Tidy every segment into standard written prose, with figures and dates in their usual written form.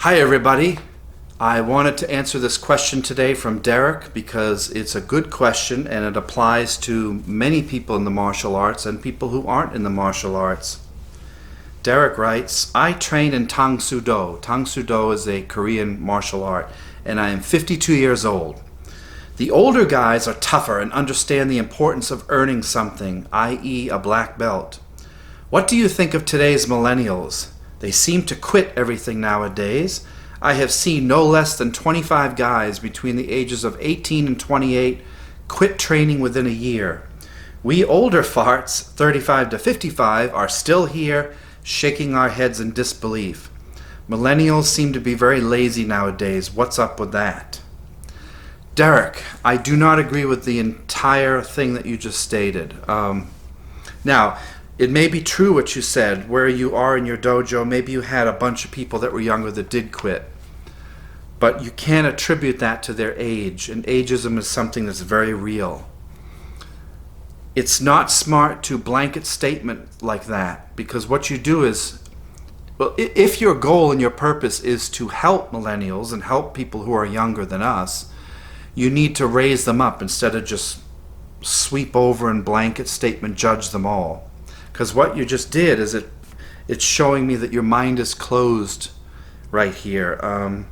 Hi everybody. I wanted to answer this question today from Derek because it's a good question and it applies to many people in the martial arts and people who aren't in the martial arts. Derek writes, I train in Tang Soo Do. Tang Soo Do is a Korean martial art and I am 52 years old. The older guys are tougher and understand the importance of earning something, i.e. a black belt. What do you think of today's millennials? They seem to quit everything nowadays. I have seen no less than 25 guys between the ages of 18 and 28 quit training within a year. We older farts, 35 to 55, are still here, shaking our heads in disbelief. Millennials seem to be very lazy nowadays. What's up with that? Derek, I do not agree with the entire thing that you just stated. Now, it may be true what you said, where you are in your dojo, maybe you had a bunch of people that were younger that did quit. But you can't attribute that to their age, and ageism is something that's very real. It's not smart to blanket statement like that, because what you do is, well, if your goal and your purpose is to help millennials and help people who are younger than us, you need to raise them up instead of just sweep over and blanket statement judge them all. Because what you just did is it's showing me that your mind is closed right here.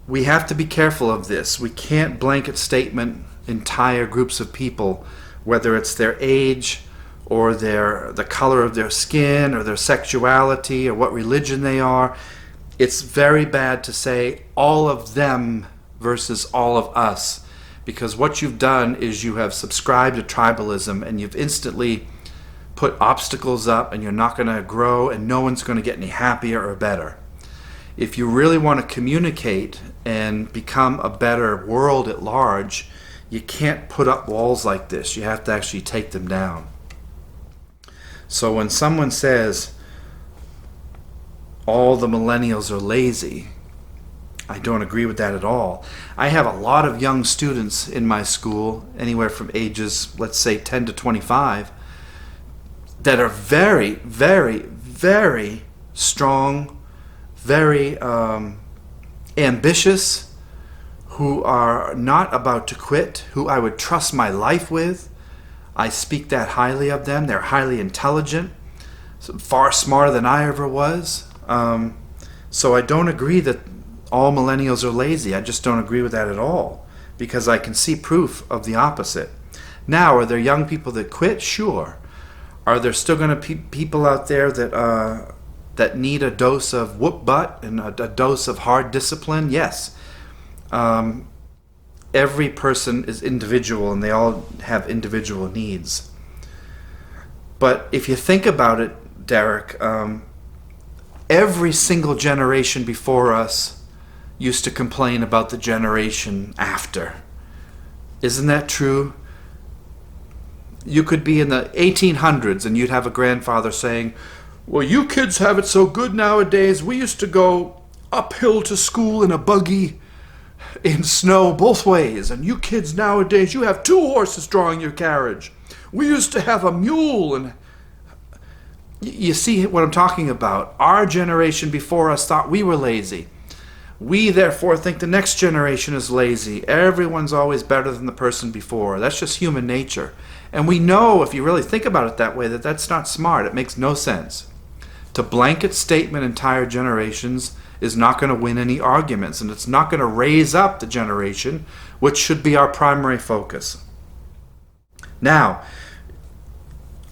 We have to be careful of this. We can't blanket statement entire groups of people, whether it's their age or the color of their skin or their sexuality or what religion they are. It's very bad to say all of them versus all of us, because what you've done is you have subscribed to tribalism and you've instantly put obstacles up and you're not going to grow and no one's going to get any happier or better. If you really want to communicate and become a better world at large, you can't put up walls like this. You have to actually take them down. So when someone says all the millennials are lazy, I don't agree with that at all. I have a lot of young students in my school, anywhere from ages, let's say 10 to 25, that are very, very, very strong, very ambitious, who are not about to quit, who I would trust my life with. I speak that highly of them. They're highly intelligent, far smarter than I ever was. So I don't agree that all millennials are lazy. I just don't agree with that at all, because I can see proof of the opposite. Now, are there young people that quit? Sure. Are there still going to be people out there that need a dose of whoop butt and a dose of hard discipline? Yes. Every person is individual and they all have individual needs. But if you think about it, Derek, every single generation before us used to complain about the generation after. Isn't that true? You could be in the 1800s and you'd have a grandfather saying, well, you kids have it so good nowadays. We used to go uphill to school in a buggy in snow both ways. And you kids nowadays, you have 2 horses drawing your carriage. We used to have a mule. And you see what I'm talking about. Our generation before us thought we were lazy. We therefore think the next generation is lazy. Everyone's always better than the person before. That's just human nature. And we know, if you really think about it that way, that that's not smart. It makes no sense. To blanket statement entire generations is not going to win any arguments, and it's not going to raise up the generation, which should be our primary focus. Now,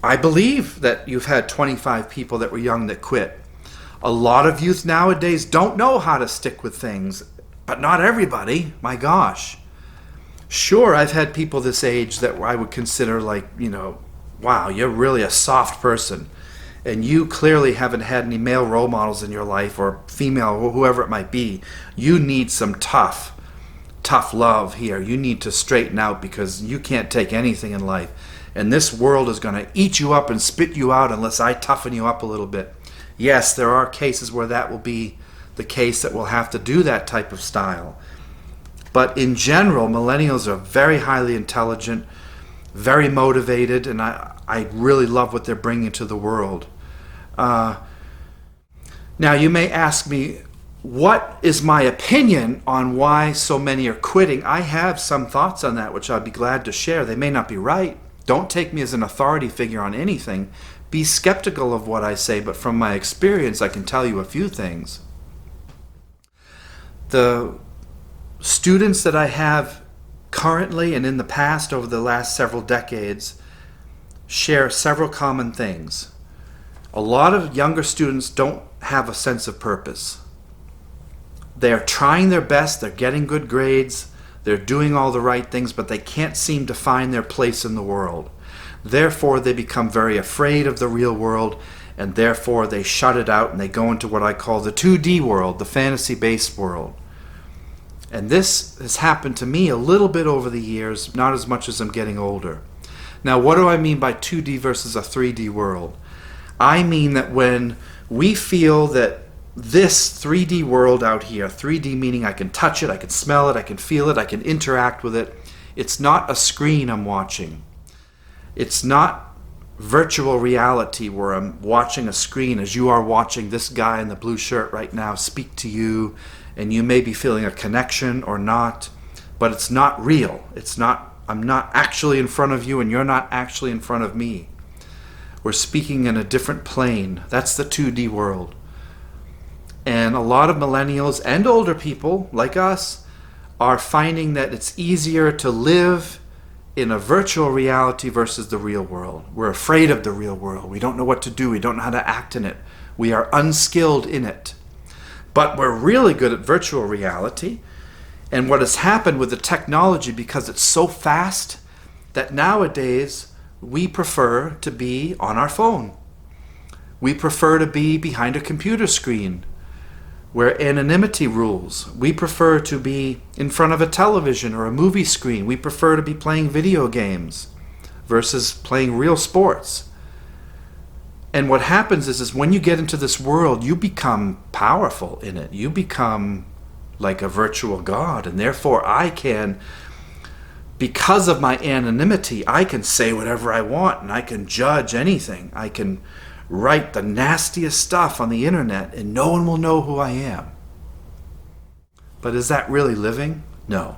I believe that you've had 25 people that were young that quit. A lot of youth nowadays don't know how to stick with things, but not everybody. My gosh. Sure, I've had people this age that I would consider like, wow, you're really a soft person. And you clearly haven't had any male role models in your life, or female, or whoever it might be. You need some tough love here. You need to straighten out because you can't take anything in life. And this world is going to eat you up and spit you out unless I toughen you up a little bit. Yes, there are cases where that will be the case, that we'll have to do that type of style. But in general, millennials are very highly intelligent, very motivated, and I really love what they're bringing to the world. Now, you may ask me, What is my opinion on why so many are quitting? I have some thoughts on that, which I'd be glad to share. They may not be right. Don't take me as an authority figure on anything. Be skeptical of what I say, but from my experience, I can tell you a few things. The students that I have currently and in the past over the last several decades share several common things. A lot of younger students don't have a sense of purpose. They're trying their best, they're getting good grades, they're doing all the right things, but they can't seem to find their place in the world. Therefore, they become very afraid of the real world, and therefore they shut it out and they go into what I call the 2D world, the fantasy-based world. And this has happened to me a little bit over the years, not as much as I'm getting older. Now, what do I mean by 2D versus a 3D world? I mean that when we feel that this 3D world out here, 3D meaning I can touch it, I can smell it, I can feel it, I can interact with it. It's not a screen I'm watching. It's not virtual reality where I'm watching a screen as you are watching this guy in the blue shirt right now speak to you, and you may be feeling a connection or not, but it's not real. I'm not actually in front of you and you're not actually in front of me. We're speaking in a different plane. That's the 2D world. And a lot of millennials and older people like us are finding that it's easier to live in a virtual reality versus the real world. We're afraid of the real world. We don't know what to do. We don't know how to act in it. We are unskilled in it. But we're really good at virtual reality. And what has happened with the technology, because it's so fast, that nowadays we prefer to be on our phone. We prefer to be behind a computer screen where anonymity rules. We prefer to be in front of a television or a movie screen. We prefer to be playing video games versus playing real sports. And what happens is when you get into this world, you become powerful in it. You become like a virtual god. And therefore I can, because of my anonymity, I can say whatever I want and I can judge anything. I can write the nastiest stuff on the internet and no one will know who I am. But is that really living? No.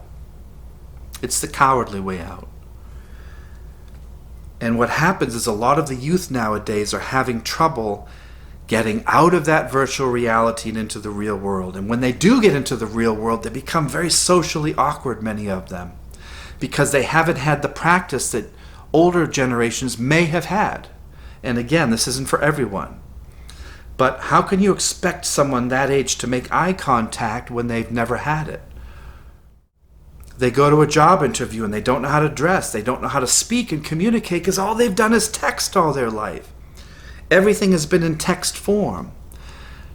It's the cowardly way out. And what happens is a lot of the youth nowadays are having trouble getting out of that virtual reality and into the real world. And when they do get into the real world, they become very socially awkward, many of them, because they haven't had the practice that older generations may have had. And again, this isn't for everyone. But how can you expect someone that age to make eye contact when they've never had it? They go to a job interview and they don't know how to dress. They don't know how to speak and communicate because all they've done is text all their life. Everything has been in text form.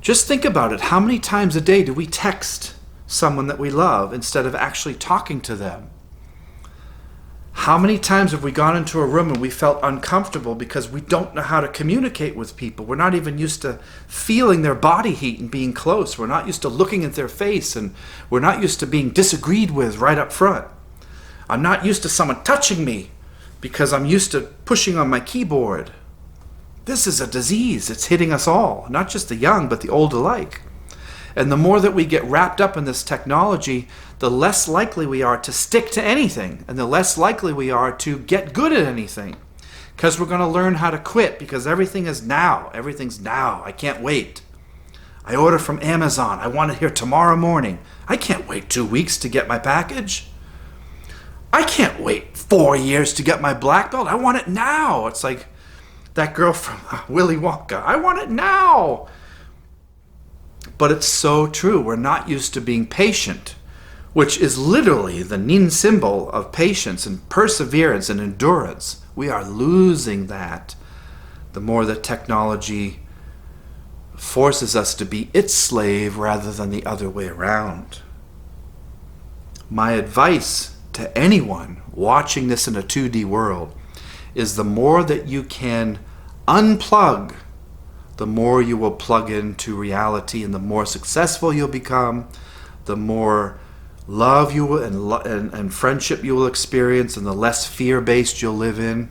Just think about it. How many times a day do we text someone that we love instead of actually talking to them? How many times have we gone into a room and we felt uncomfortable because we don't know how to communicate with people? We're not even used to feeling their body heat and being close. We're not used to looking at their face, and we're not used to being disagreed with right up front. I'm not used to someone touching me because I'm used to pushing on my keyboard. This is a disease. It's hitting us all, not just the young, but the old alike. And the more that we get wrapped up in this technology, the less likely we are to stick to anything, and the less likely we are to get good at anything. Because we're going to learn how to quit, because everything is now. Everything's now. I can't wait. I order from Amazon. I want it here tomorrow morning. I can't wait 2 weeks to get my package. I can't wait 4 years to get my black belt. I want it now. It's like that girl from Willy Wonka. I want it now. But it's so true. We're not used to being patient, which is literally the nin symbol of patience and perseverance and endurance. We are losing that the more that technology forces us to be its slave rather than the other way around. My advice to anyone watching this in a 2D world is the more that you can unplug, the more you will plug into reality, and the more successful you'll become, the more love you will and friendship you will experience, and the less fear-based you'll live in.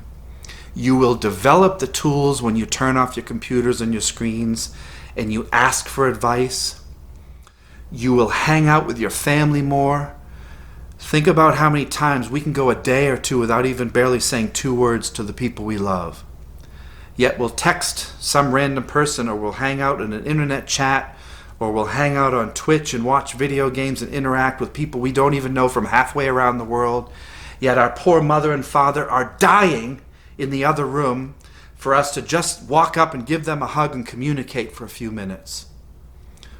You will develop the tools when you turn off your computers and your screens and you ask for advice. You will hang out with your family more. Think about how many times we can go a day or two without even barely saying 2 words to the people we love. Yet we'll text some random person, or we'll hang out in an internet chat, or we'll hang out on Twitch and watch video games and interact with people we don't even know from halfway around the world. Yet our poor mother and father are dying in the other room for us to just walk up and give them a hug and communicate for a few minutes.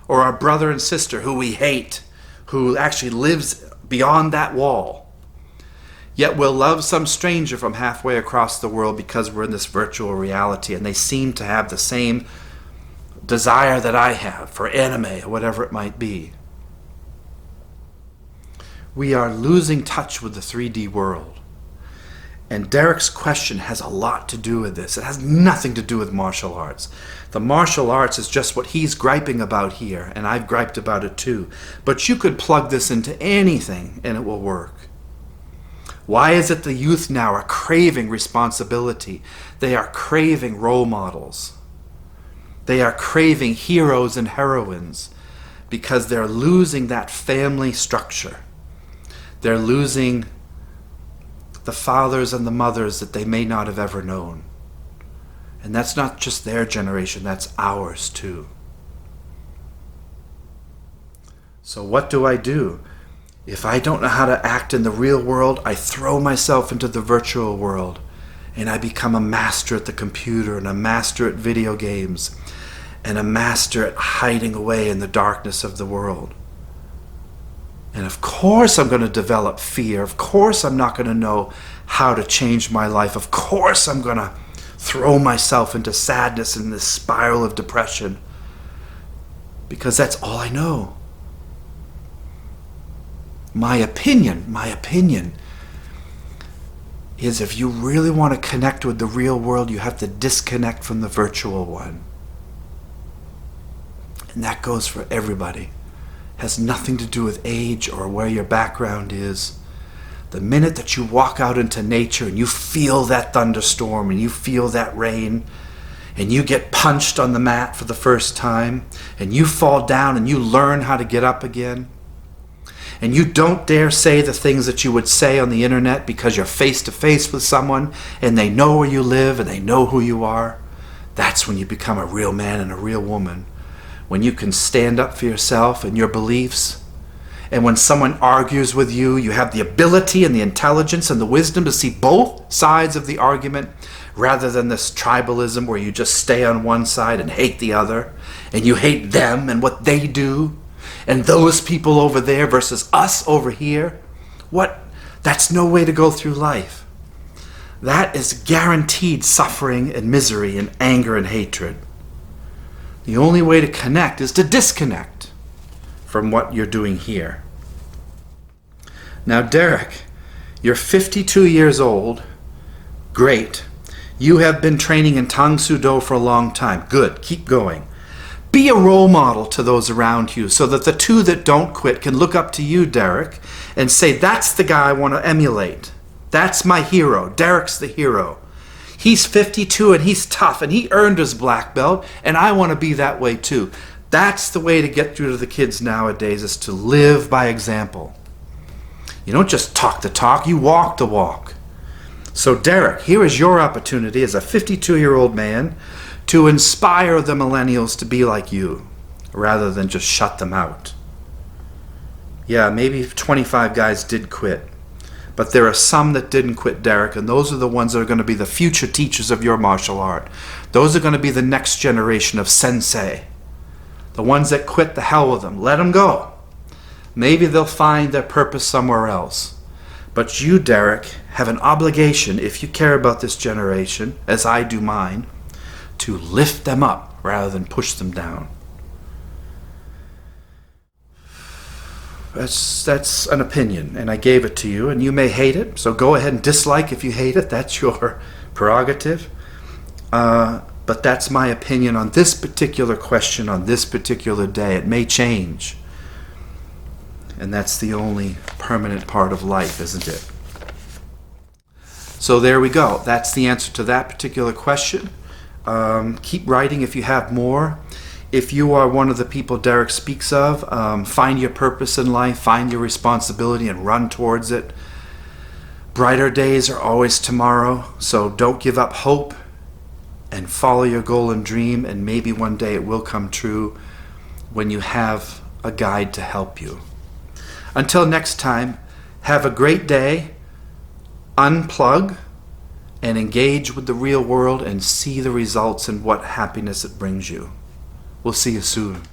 Or our brother and sister who we hate, who actually lives beyond that wall. Yet we'll love some stranger from halfway across the world because we're in this virtual reality, and they seem to have the same desire that I have for anime or whatever it might be. We are losing touch with the 3D world. And Derek's question has a lot to do with this. It has nothing to do with martial arts. The martial arts is just what he's griping about here, and I've griped about it too. But you could plug this into anything and it will work. Why is it the youth now are craving responsibility? They are craving role models. They are craving heroes and heroines because they're losing that family structure. They're losing the fathers and the mothers that they may not have ever known. And that's not just their generation, that's ours too. So what do? If I don't know how to act in the real world, I throw myself into the virtual world and I become a master at the computer and a master at video games and a master at hiding away in the darkness of the world. And of course I'm going to develop fear. Of course I'm not going to know how to change my life. Of course I'm going to throw myself into sadness and this spiral of depression because that's all I know. My opinion is if you really want to connect with the real world, you have to disconnect from the virtual one. And that goes for everybody. Has nothing to do with age or where your background is. The minute that you walk out into nature and you feel that thunderstorm and you feel that rain and you get punched on the mat for the first time and you fall down and you learn how to get up again and you don't dare say the things that you would say on the internet because you're face to face with someone and they know where you live and they know who you are, that's when you become a real man and a real woman. When you can stand up for yourself and your beliefs, and when someone argues with you, you have the ability and the intelligence and the wisdom to see both sides of the argument rather than this tribalism where you just stay on one side and hate the other, and you hate them and what they do, and those people over there versus us over here. That's no way to go through life. That is guaranteed suffering and misery and anger and hatred. The only way to connect is to disconnect from what you're doing here. Now, Derek, you're 52 years old. Great. You have been training in Tang Soo Do for a long time. Good. Keep going. Be a role model to those around you so that the two that don't quit can look up to you, Derek, and say, that's the guy I want to emulate. That's my hero. Derek's the hero. He's 52 and he's tough and he earned his black belt and I want to be that way too. That's the way to get through to the kids nowadays, is to live by example. You don't just talk the talk, you walk the walk. So Derek, here is your opportunity as a 52-year-old man to inspire the millennials to be like you rather than just shut them out. Yeah, maybe 25 guys did quit. But there are some that didn't quit, Derek, and those are the ones that are going to be the future teachers of your martial art. Those are going to be the next generation of Sensei. The ones that quit, the hell with them. Let them go. Maybe they'll find their purpose somewhere else. But you, Derek, have an obligation, if you care about this generation, as I do mine, to lift them up rather than push them down. That's an opinion, and I gave it to you, and you may hate it, so go ahead and dislike if you hate it. That's your prerogative. But that's my opinion on this particular question on this particular day. It may change. And that's the only permanent part of life, isn't it? So there we go. That's the answer to that particular question. Keep writing if you have more. If you are one of the people Derek speaks of, find your purpose in life, find your responsibility, and run towards it. Brighter days are always tomorrow, so don't give up hope and follow your goal and dream, and maybe one day it will come true when you have a guide to help you. Until next time, have a great day, unplug, and engage with the real world and see the results and what happiness it brings you. We'll see you soon.